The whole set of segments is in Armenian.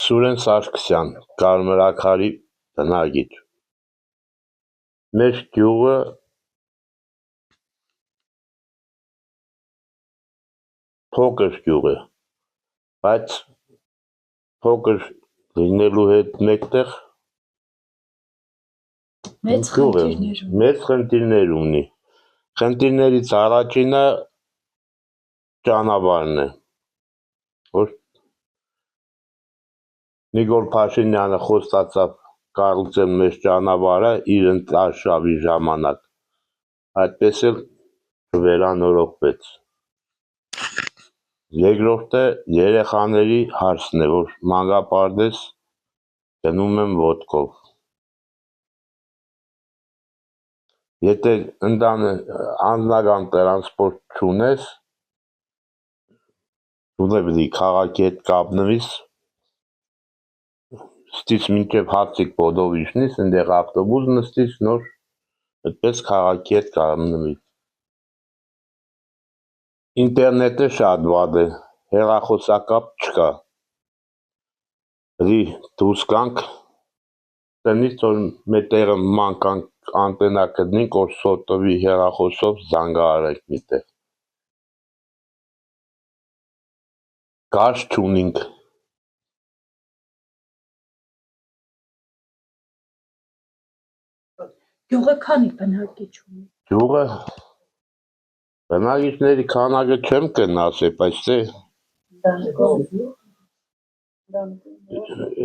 Սուրեն Սարգսյան, Կարմրաքարի բնագիր։ Մեր գյուղը փոքր գյուղ է, բայց փոքր լինելու հետ մեկտեղ մեծ խնդիրներ ունի։ Խնդիրներից առաջինը ճանապարհն է, որ Նիկոլ Փաշինյանը խոստացավ կառուցել մեր ճանապարհը իր ընտրարշավի ժամանակ, այդպես էլ չվերանորոգվեց։ Երկրորդը երեխաների հարցն է, որ մանկապարտեզ գնում են ոտքով։ Եթե անձնական տրանսպորտ չունես, պետք է քաղաքի հետ կապնվես, ստից մինչև Հացիկ պոտով իջնես, այնտեղ ավտոբուս նստես, նոր այդպես քաղաքի հետ կապնվես։ Ինտերնետը շատ վատ է, հեռախոսակապ չկա։ Դուրս գանք տնից, որ մեր տեղը մանկանք անտենա գտնենք, որ սոտովի հեռախոսով զանգահարենք միտեղ։ Գազ չունենք։ Գյուղը քանի բնակիչ ունի։ Գյուղը բնակիչների քանակը չեմ կնասել, բայց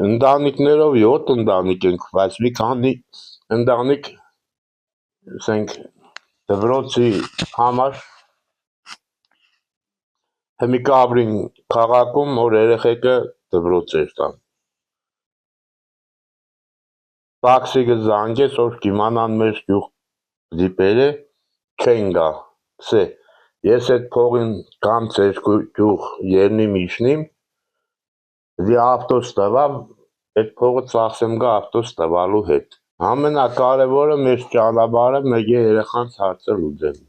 ընտանիքներով 7 ընտանիք ենք, բայց մի քանի ընտանիք, ասենք, դպրոցի համար մի կաբրին քաղաքում, որ երեխեքը դպրոց էր տան։ Տաքսի կզանգես, որ կիմանան մեր գյուղ դիպերը, չեն գա, սե, ես այդ փողին կամ ձեր գյուղ երնիմ իջնիմ, ավտոս տվամ, այդ փողը ծախսեմ գա ավտոս տվալու հետ։ Ամենակարևորը մեր ճանապարհը մեկ երեխանց հարցը լուծեմ։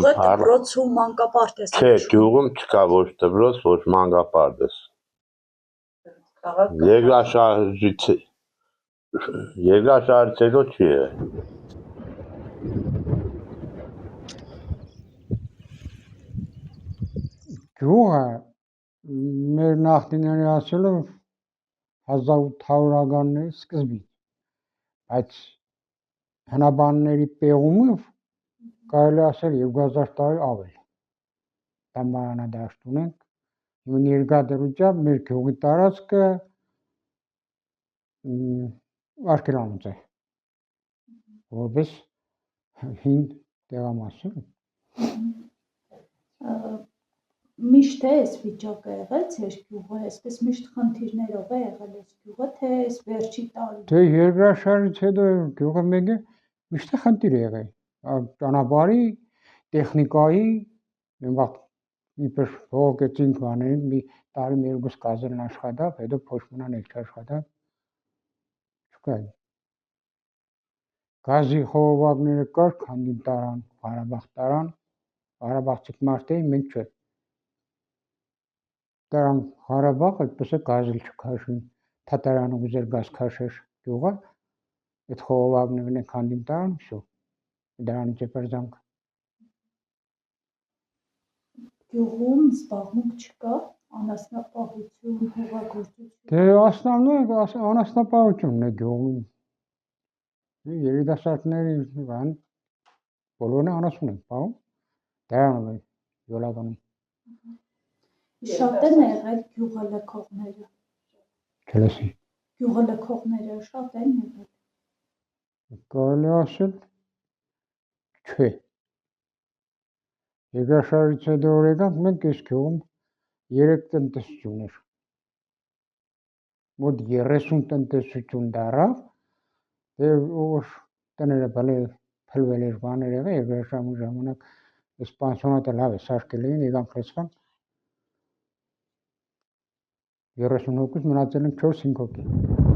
Դպրոց ու մանկապարտեզ։ Չէ, գյուղում չկա ոչ դպրոց, ոչ մանկապարտեզ։ Երկրաշարժից հետո չի եղել։ Գյուղը մեր նախնիների ասելով 1800-ականների սկզբից, բայց հնաբանների պեղումով կարելի ասել 2000 տարի ավել։ Տամբարանադաշտ ունենք, երկարությամբ մեր գյուղի տարածքը Աշկելանուց է, որպես հին տեղամասում։ Միշտ է այս վիճակը եղել ձեր գյուղը, այսպես միշտ խնդիրներով է եղել այս գյուղը, թե այս վերջի տարի։ Թե երկրաշարժից հետո գյուղը մեկ է միշտ է խնդիր եղել։ Ճանապարհի, տեխնիկայի, իբր փողոքեցինք բաներին, մի տարի մի երկուս գազելն աշխատավ, հետո փոշմանան էլ չաշխատավ։ Չկա։ Գազի խողովակները կար, քանդին տարան, Ղարաբաղ տարան, Ղարաբաղցիք մարդ էին, մենք չէ։ Տարան Ղարաբաղ, այդպես է գազել չքաշին, Թատարանը ուզեր գազ քաշեր գյուղը, այդ խողովակներն քանդին տարան, всё։ Դրանից է պերզանք։ Գյուղում զբաղմունք չկա, անասնապահություն, հողագործություն։ Դե անասնապահությունն է գյուղում։ Երիտասարդների բան բոլորն անասուն են պահում, դրանով է յոլականում։ Շատ են եղել գյուղալքողները։ Չլսի։ Գյուղալքողները շատ են եղել։ Կարելի ասել չէ։ Երկրաշարժից հետո որ եկանք, մենք այս գյուղում 3 տնտեսություն էր։ Մոտ 30 տնտեսություն դարավ, դե որ տները փլվել էր բաներ եղել, երկրաշարժի ժամանակ այս պանսիոնատը լավ է սարքել էին, եկանք լցվանք 30 հոգուց մնացել ենք 4-5 հոգի։